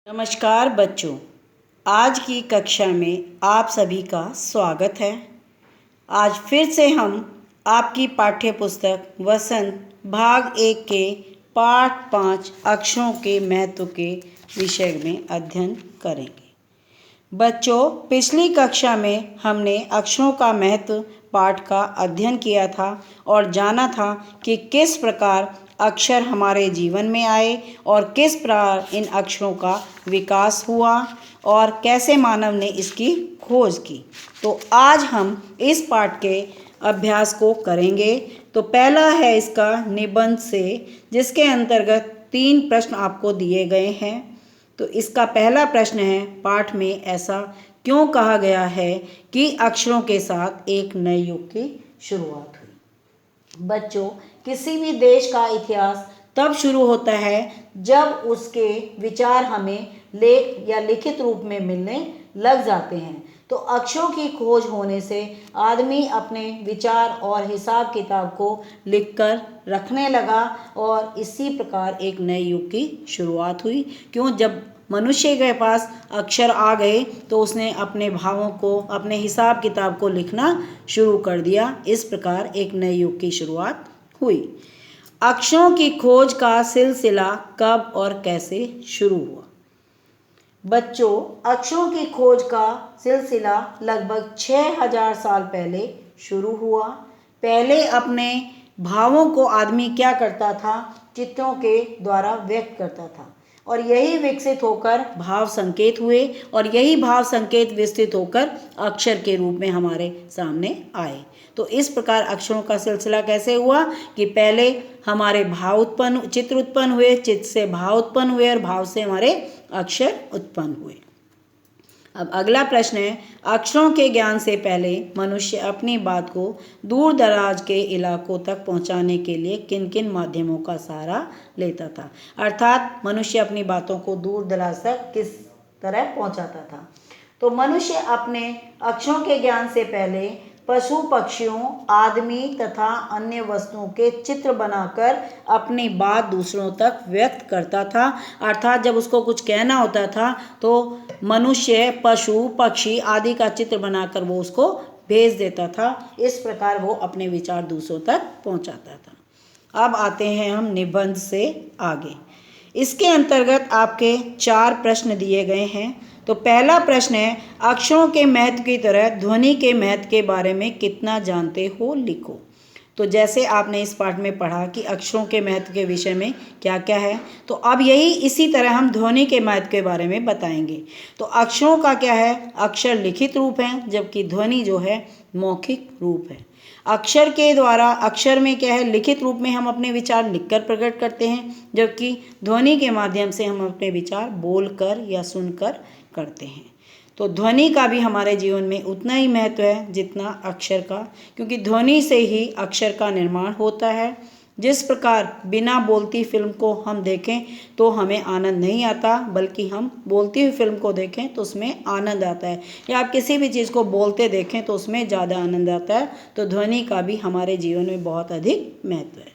नमस्कार बच्चों, आज की कक्षा में आप सभी का स्वागत है। आज फिर से हम आपकी पाठ्य पुस्तक वसंत भाग 1 के पाठ 5 अक्षरों के महत्व के विषय में अध्ययन करेंगे। बच्चों, पिछली कक्षा में हमने अक्षरों का महत्व पाठ का अध्ययन किया था और जाना था कि किस प्रकार अक्षर हमारे जीवन में आए और किस प्रकार इन अक्षरों का विकास हुआ और कैसे मानव ने इसकी खोज की। तो आज हम इस पाठ के अभ्यास को करेंगे। तो पहला है इसका निबंध से, जिसके अंतर्गत 3 प्रश्न आपको दिए गए हैं। तो इसका पहला प्रश्न है, पाठ में ऐसा क्यों कहा गया है कि अक्षरों के साथ एक नए युग की शुरुआत हुई। बच्चों, किसी भी देश का इतिहास तब शुरू होता है जब उसके विचार हमें लेख या लिखित रूप में मिलने लग जाते हैं। तो अक्षरों की खोज होने से आदमी अपने विचार और हिसाब किताब को लिखकर रखने लगा और इसी प्रकार एक नए युग की शुरुआत हुई। क्यों? जब मनुष्य के पास अक्षर आ गए तो उसने अपने भावों को, अपने हिसाब किताब को लिखना शुरू कर दिया। इस प्रकार एक नए युग की शुरुआत हुई। अक्षरों की खोज का सिलसिला कब और कैसे शुरू हुआ। बच्चों, अक्षरों की खोज का सिलसिला लगभग 6000 साल पहले शुरू हुआ। पहले अपने भावों को आदमी क्या करता था? चित्रों के द्वारा व्यक्त करता था और यही विकसित होकर भाव संकेत हुए और यही भाव संकेत विस्तृत होकर अक्षर के रूप में हमारे सामने आए। तो इस प्रकार अक्षरों का सिलसिला कैसे हुआ कि पहले हमारे भाव उत्पन्न, चित्र उत्पन्न हुए, चित्र से भाव उत्पन्न हुए और भाव से हमारे अक्षर उत्पन्न हुए। अब अगला प्रश्न है, अक्षरों के ज्ञान से पहले मनुष्य अपनी बात को दूर दराज के इलाकों तक पहुंचाने के लिए किन किन माध्यमों का सहारा लेता था। अर्थात मनुष्य अपनी बातों को दूर दराज तक किस तरह पहुंचाता था। तो मनुष्य अपने अक्षरों के ज्ञान से पहले पशु पक्षियों, आदमी तथा अन्य वस्तुओं के चित्र बनाकर अपनी बात दूसरों तक व्यक्त करता था। अर्थात जब उसको कुछ कहना होता था तो मनुष्य पशु पक्षी आदि का चित्र बनाकर वो उसको भेज देता था। इस प्रकार वो अपने विचार दूसरों तक पहुंचाता था। अब आते हैं हम निबंध से आगे। इसके अंतर्गत आपके 4 प्रश्न दिए गए हैं। तो पहला प्रश्न है, अक्षरों के महत्व की तरह ध्वनि के महत्व के बारे में कितना जानते हो, लिखो। तो जैसे आपने इस पाठ में पढ़ा कि अक्षरों के महत्व के विषय में क्या क्या है, तो अब इसी तरह हम ध्वनि के महत्व के बारे में बताएंगे। तो अक्षरों का क्या है? अक्षर लिखित रूप है, जबकि ध्वनि जो है मौखिक रूप है। अक्षर के द्वारा, अक्षर में क्या है? लिखित रूप में हम अपने विचार लिखकर प्रकट करते हैं, जबकि ध्वनि के माध्यम से हम अपने विचार बोलकर या सुनकर करते हैं। तो ध्वनि का भी हमारे जीवन में उतना ही महत्व है जितना अक्षर का, क्योंकि ध्वनि से ही अक्षर का निर्माण होता है। जिस प्रकार बिना बोलती फिल्म को हम देखें तो हमें आनंद नहीं आता, बल्कि हम बोलती हुई फिल्म को देखें तो उसमें आनंद आता है, या आप किसी भी चीज़ को बोलते देखें तो उसमें ज़्यादा आनंद आता है। तो ध्वनि का भी हमारे जीवन में बहुत अधिक महत्व है।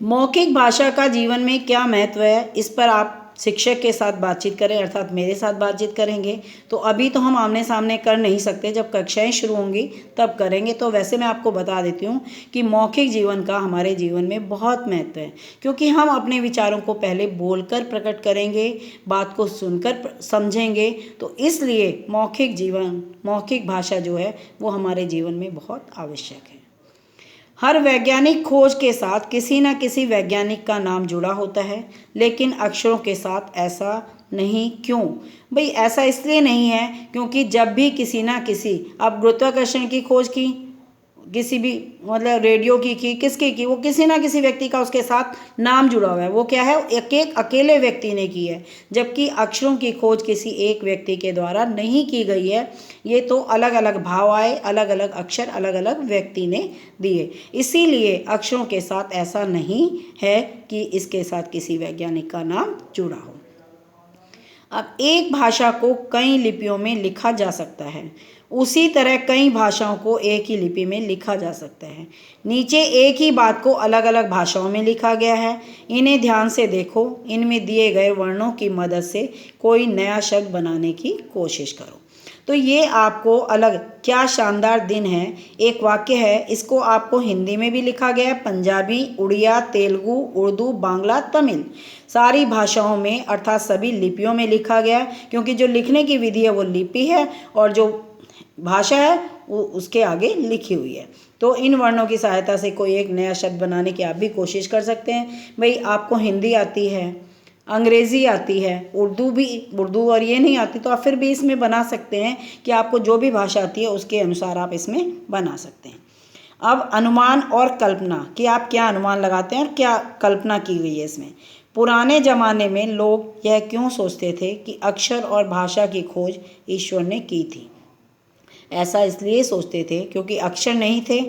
मौखिक भाषा का जीवन में क्या महत्व है, इस पर आप शिक्षक के साथ बातचीत करें, अर्थात मेरे साथ बातचीत करेंगे। तो अभी तो हम आमने सामने कर नहीं सकते, जब कक्षाएं शुरू होंगी तब करेंगे। तो वैसे मैं आपको बता देती हूँ कि मौखिक जीवन का हमारे जीवन में बहुत महत्व है, क्योंकि हम अपने विचारों को पहले बोलकर प्रकट करेंगे, बात को सुनकर समझेंगे। तो इसलिए मौखिक भाषा जो है वो हमारे जीवन में बहुत आवश्यक है। हर वैज्ञानिक खोज के साथ किसी न किसी वैज्ञानिक का नाम जुड़ा होता है, लेकिन अक्षरों के साथ ऐसा नहीं। क्यों भाई? ऐसा इसलिए नहीं है क्योंकि जब भी किसी ना किसी, अब गुरुत्वाकर्षण की खोज की, किसी भी मतलब रेडियो की किसकी की, वो किसी ना किसी व्यक्ति का उसके साथ नाम जुड़ा हुआ है। वो क्या है? एक अकेले व्यक्ति ने की है, जबकि अक्षरों की खोज किसी एक व्यक्ति के द्वारा नहीं की गई है। ये तो अलग अलग भाव आए, अलग अलग अक्षर अलग अलग व्यक्ति ने दिए। इसीलिए अक्षरों के साथ ऐसा नहीं है कि इसके साथ किसी वैज्ञानिक का नाम जुड़ा हो। अब एक भाषा को कई लिपियों में लिखा जा सकता है, उसी तरह कई भाषाओं को एक ही लिपि में लिखा जा सकता है। नीचे एक ही बात को अलग अलग भाषाओं में लिखा गया है। इन्हें ध्यान से देखो। इनमें दिए गए वर्णों की मदद से कोई नया शब्द बनाने की कोशिश करो। तो ये आपको अलग, क्या शानदार दिन है, एक वाक्य है। इसको आपको हिंदी में भी लिखा गया है, पंजाबी, उड़िया, तेलुगु, उर्दू, बांग्ला, तमिल, सारी भाषाओं में अर्थात सभी लिपियों में लिखा गया है, क्योंकि जो लिखने की विधि है वो लिपि है और जो भाषा है वो उसके आगे लिखी हुई है। तो इन वर्णों की सहायता से कोई एक नया शब्द बनाने की आप भी कोशिश कर सकते हैं। भाई आपको हिंदी आती है, अंग्रेज़ी आती है, उर्दू और ये नहीं आती तो आप फिर भी इसमें बना सकते हैं कि आपको जो भी भाषा आती है उसके अनुसार आप इसमें बना सकते हैं। अब अनुमान और कल्पना कि आप क्या अनुमान लगाते हैं और क्या कल्पना की गई है इसमें। पुराने ज़माने में लोग यह क्यों सोचते थे कि अक्षर और भाषा की खोज ईश्वर ने की थी। ऐसा इसलिए सोचते थे क्योंकि अक्षर नहीं थे,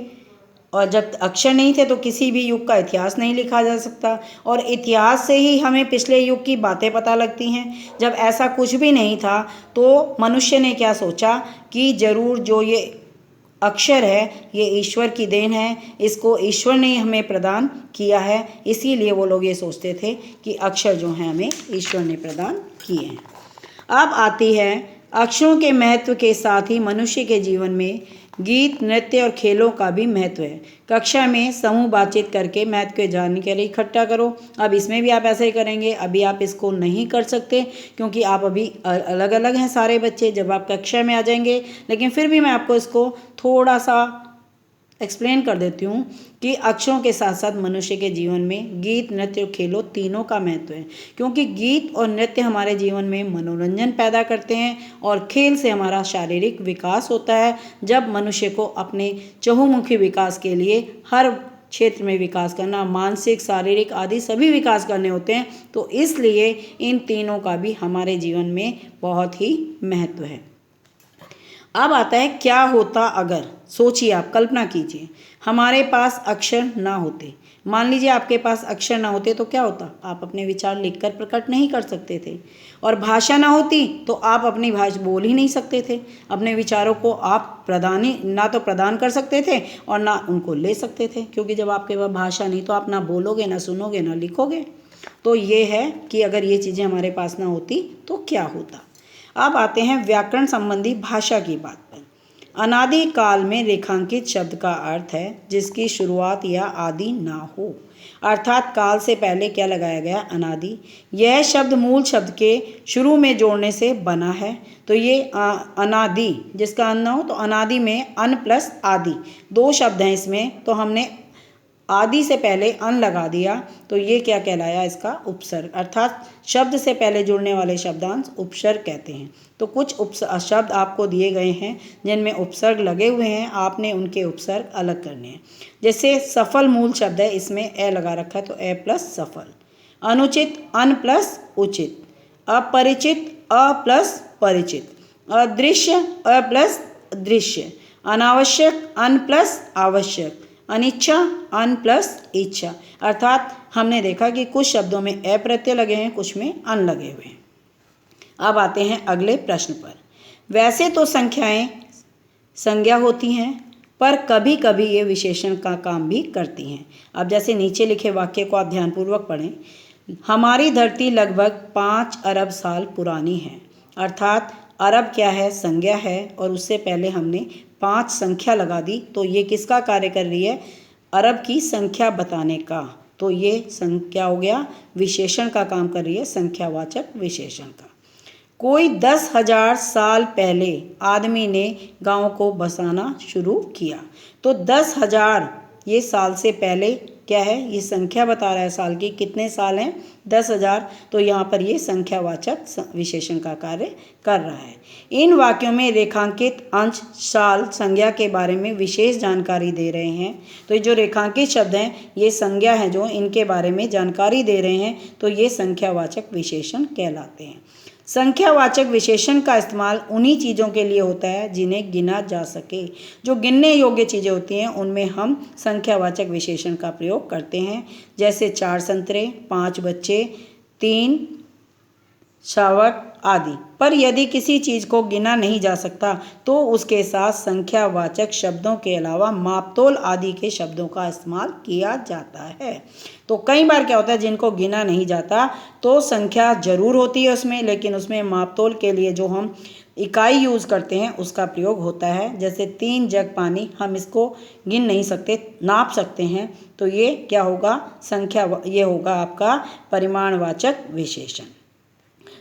और जब अक्षर नहीं थे तो किसी भी युग का इतिहास नहीं लिखा जा सकता, और इतिहास से ही हमें पिछले युग की बातें पता लगती हैं। जब ऐसा कुछ भी नहीं था तो मनुष्य ने क्या सोचा कि ज़रूर जो ये अक्षर है ये ईश्वर की देन है, इसको ईश्वर ने हमें प्रदान किया है। इसीलिए वो लोग ये सोचते थे कि अक्षर जो हैं हमें ईश्वर ने प्रदान किए हैं। अब आती है अक्षरों के महत्व के साथ ही मनुष्य के जीवन में गीत, नृत्य और खेलों का भी महत्व है। कक्षा में समूह बातचीत करके महत्व के जानने के लिए इकट्ठा करो। अब इसमें भी आप ऐसे ही करेंगे। अभी आप इसको नहीं कर सकते क्योंकि आप अभी अलग अलग हैं सारे बच्चे, जब आप कक्षा में आ जाएंगे। लेकिन फिर भी मैं आपको इसको थोड़ा सा एक्सप्लेन कर देती हूँ कि अक्षरों के साथ साथ मनुष्य के जीवन में गीत, नृत्य और खेलों तीनों का महत्व है, क्योंकि गीत और नृत्य हमारे जीवन में मनोरंजन पैदा करते हैं और खेल से हमारा शारीरिक विकास होता है। जब मनुष्य को अपने चहुमुखी विकास के लिए हर क्षेत्र में विकास करना, मानसिक, शारीरिक आदि सभी विकास करने होते हैं, तो इसलिए इन तीनों का भी हमारे जीवन में बहुत ही महत्व है। अब आता है क्या होता अगर। सोचिए, आप कल्पना कीजिए हमारे पास अक्षर ना होते। मान लीजिए आपके पास अक्षर ना होते तो क्या होता। आप अपने विचार लिखकर प्रकट नहीं कर सकते थे, और भाषा ना होती तो आप अपनी भाषा बोल ही नहीं सकते थे। अपने विचारों को आप ना तो प्रदान कर सकते थे और ना उनको ले सकते थे, क्योंकि जब आपके पास भाषा नहीं तो आप ना बोलोगे, ना सुनोगे, ना लिखोगे। तो ये है कि अगर ये चीज़ें हमारे पास ना होती तो क्या होता। अब आते हैं व्याकरण संबंधी भाषा की बात पर। अनादि काल में रेखांकित शब्द का अर्थ है जिसकी शुरुआत या आदि ना हो, अर्थात काल से पहले क्या लगाया गया, अनादि। यह शब्द मूल शब्द के शुरू में जोड़ने से बना है। तो ये अनादि, जिसका अन ना हो तो अनादि में अन प्लस आदि दो शब्द हैं इसमें, तो हमने आदि से पहले अन लगा दिया तो ये क्या कहलाया, इसका उपसर्ग, अर्थात शब्द से पहले जुड़ने वाले शब्दांश उपसर्ग कहते हैं। तो कुछ शब्द आपको दिए गए हैं जिनमें उपसर्ग लगे हुए हैं, आपने उनके उपसर्ग अलग करने हैं। जैसे सफल मूल शब्द है, इसमें ए लगा रखा है तो ए प्लस सफल। अनुचित अन प्लस उचित। अपरिचित अ प्लस परिचित। अदृश्य अ प्लस दृश्य। अनावश्यक अन प्लस आवश्यक। अनिच्छा अन प्लस इच्छा। अर्थात हमने देखा कि कुछ शब्दों में ए प्रत्यय लगे हैं, कुछ में अन लगे हुए हैं। अब आते हैं अगले प्रश्न पर। वैसे तो संख्याएं संज्ञा होती हैं, पर कभी कभी ये विशेषण का काम भी करती हैं। अब जैसे नीचे लिखे वाक्य को आप ध्यानपूर्वक पढ़ें। हमारी धरती लगभग 5 अरब साल पुरानी है। अर्थात अरब क्या है, संज्ञा है, और उससे पहले हमने 5 संख्या लगा दी, तो ये किसका कार्य कर रही है, अरब की संख्या बताने का। तो ये संख्या हो गया, विशेषण का काम कर रही है, संख्यावाचक विशेषण का। कोई 10,000 साल पहले आदमी ने गांव को बसाना शुरू किया। तो 10,000 ये साल से पहले क्या है, ये संख्या बता रहा है साल की, कितने साल हैं, 10,000। तो यहाँ पर ये संख्यावाचक विशेषण का कार्य कर रहा है। इन वाक्यों में रेखांकित अंश, साल, संज्ञा के बारे में विशेष जानकारी दे रहे हैं। तो जो रेखांकित शब्द हैं ये संज्ञा हैं, जो इनके बारे में जानकारी दे रहे हैं, तो ये संख्यावाचक विशेषण कहलाते हैं। संख्यावाचक विशेषण का इस्तेमाल उन्हीं चीज़ों के लिए होता है जिन्हें गिना जा सके। जो गिनने योग्य चीज़ें होती हैं उनमें हम संख्यावाचक विशेषण का प्रयोग करते हैं। जैसे 4 संतरे, 5 बच्चे, 3 शावक आदि। पर यदि किसी चीज़ को गिना नहीं जा सकता तो उसके साथ संख्यावाचक शब्दों के अलावा मापतोल आदि के शब्दों का इस्तेमाल किया जाता है। तो कई बार क्या होता है, जिनको गिना नहीं जाता तो संख्या जरूर होती है उसमें, लेकिन उसमें मापतोल के लिए जो हम इकाई यूज़ करते हैं उसका प्रयोग होता है। जैसे 3 जग पानी, हम इसको गिन नहीं सकते, नाप सकते हैं, तो ये क्या होगा, संख्या, ये होगा आपका परिमाणवाचक विशेषण।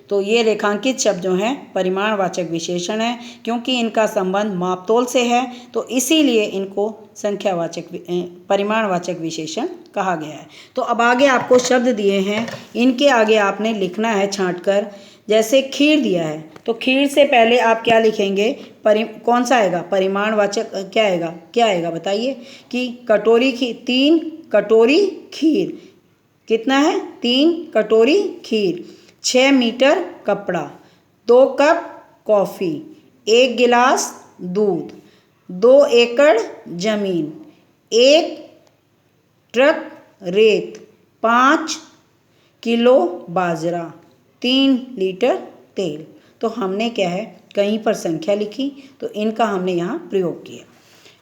तो ये रेखांकित शब्द जो हैं परिमाणवाचक विशेषण है, क्योंकि इनका संबंध मापतोल से है तो इसीलिए इनको परिमाणवाचक विशेषण कहा गया है। तो अब आगे आपको शब्द दिए हैं, इनके आगे आपने लिखना है छांटकर। जैसे खीर दिया है तो खीर से पहले आप क्या लिखेंगे, कौन सा आएगा, परिमाणवाचक क्या आएगा बताइए। कि कटोरी खीर, 3 कटोरी खीर, कितना है, 3 कटोरी खीर, 6 मीटर कपड़ा, 2 कप कॉफ़ी, 1 गिलास दूध, 2 एकड़ जमीन, 1 ट्रक रेत, 5 किलो बाजरा, 3 लीटर तेल। तो हमने क्या है, कहीं पर संख्या लिखी तो इनका हमने यहाँ प्रयोग किया।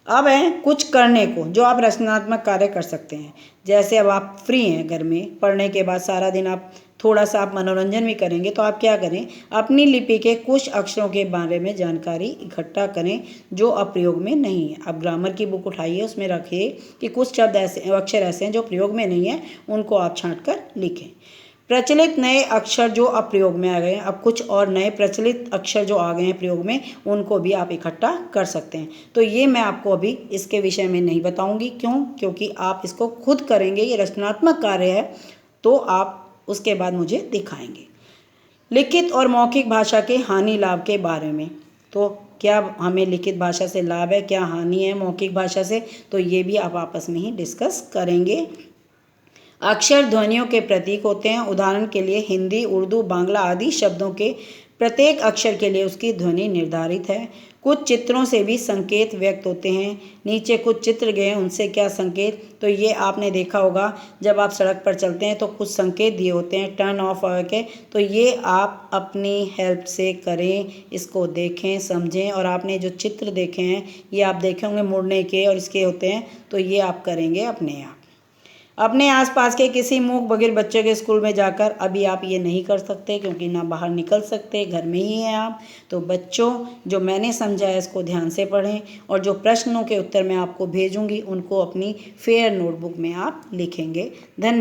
अब है कुछ करने को, जो आप रचनात्मक कार्य कर सकते हैं। जैसे अब आप फ्री हैं घर में, पढ़ने के बाद सारा दिन आप थोड़ा सा आप मनोरंजन भी करेंगे, तो आप क्या करें, अपनी लिपि के कुछ अक्षरों के बारे में जानकारी इकट्ठा करें जो अब प्रयोग में नहीं है। आप ग्रामर की बुक उठाइए, उसमें रखिए कि कुछ शब्द ऐसे, अक्षर ऐसे हैं जो प्रयोग में नहीं है, उनको आप छांट कर लिखें। प्रचलित नए अक्षर जो अब प्रयोग में आ गए हैं, अब कुछ और नए प्रचलित अक्षर जो आ गए हैं प्रयोग में, उनको भी आप इकट्ठा कर सकते हैं। तो ये मैं आपको अभी इसके विषय में नहीं बताऊंगी, क्यों, क्योंकि आप इसको खुद करेंगे, ये रचनात्मक कार्य है, तो आप उसके बाद मुझे दिखाएंगे। लिखित और मौखिक भाषा के हानि लाभ के बारे में, तो क्या हमें लिखित भाषा से लाभ है, क्या हानि है मौखिक भाषा से, तो ये भी आप आपस में ही डिस्कस करेंगे। अक्षर ध्वनियों के प्रतीक होते हैं। उदाहरण के लिए हिंदी, उर्दू, बांग्ला आदि शब्दों के प्रत्येक अक्षर के लिए उसकी ध्वनि निर्धारित है। कुछ चित्रों से भी संकेत व्यक्त होते हैं। नीचे कुछ चित्र गए, उनसे क्या संकेत, तो ये आपने देखा होगा जब आप सड़क पर चलते हैं तो कुछ संकेत दिए होते हैं टर्न ऑफ के, तो ये आप अपनी हेल्प से करें, इसको देखें, समझें। और आपने जो चित्र देखे हैं ये आप देखे होंगे मुड़ने के और इसके होते हैं, तो ये आप करेंगे अपने आप। अपने आसपास के किसी मूक बधिर बच्चे के स्कूल में जाकर, अभी आप ये नहीं कर सकते क्योंकि ना बाहर निकल सकते, घर में ही हैं आप, तो बच्चों जो मैंने समझा है इसको ध्यान से पढ़ें, और जो प्रश्नों के उत्तर मैं आपको भेजूंगी उनको अपनी फेयर नोटबुक में आप लिखेंगे। धन्यवाद।